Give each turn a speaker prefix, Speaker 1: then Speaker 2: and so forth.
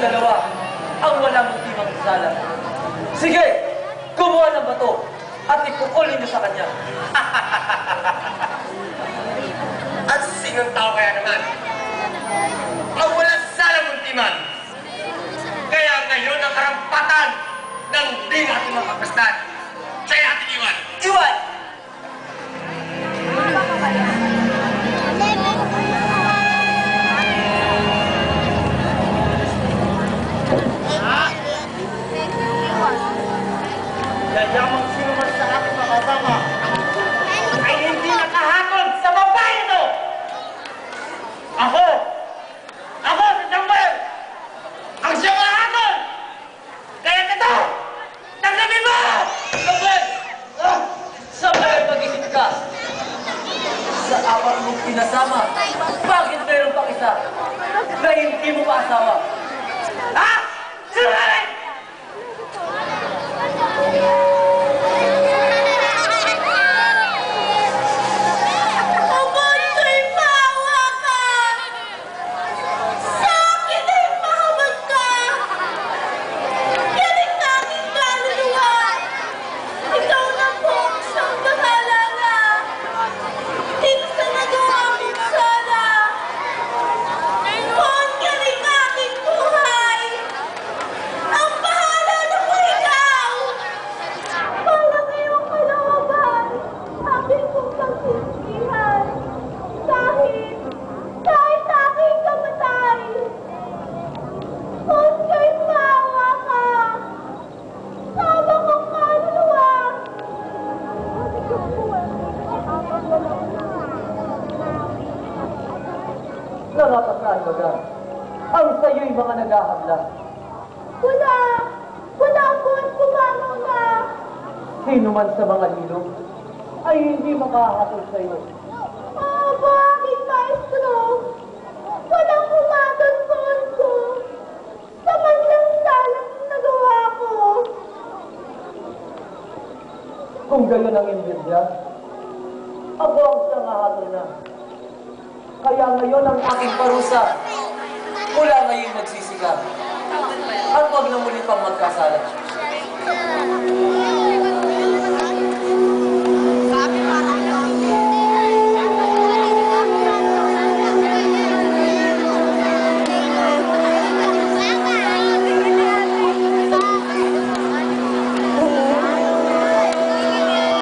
Speaker 1: dalawa ang walang motivang sala. Sige, kumuha ng bato at ipukul ninyo sa kanya.
Speaker 2: At sinong tao kaya naman ang walang salang muntiman? Kaya ngayon ang karampatan ng di natin makapastan. Sa'yo natin iwan.
Speaker 1: Iwan!
Speaker 3: Yayamang sino man sa akin makasama ay hindi nakahatod sa babae ito! Ako si Samuel! Ang siyang mahatod! Kaya ito! Tanggapin mo!
Speaker 1: Samuel! Samuel, mag-isip ka! Sa apat mong pinasama, bakit meron pang isa na hindi mo pa asawa?
Speaker 3: Ha? Sinungaling!
Speaker 1: Nangapakaan baga, ang sayo'y mga naghahabla.
Speaker 4: Wala po at kumano na.
Speaker 1: Sino man sa mga nilong ay hindi makahatol sa iyo.
Speaker 4: Bakit, maestro? Walang pumatol ko. Sa maglang salang nagawa ko.
Speaker 1: Kung gayon ang imbirya, ako ang siyang hahatol na. Kaya ngayon ang aking parusa, mula ngayon magsisika. At huwag na muli pang magkasala.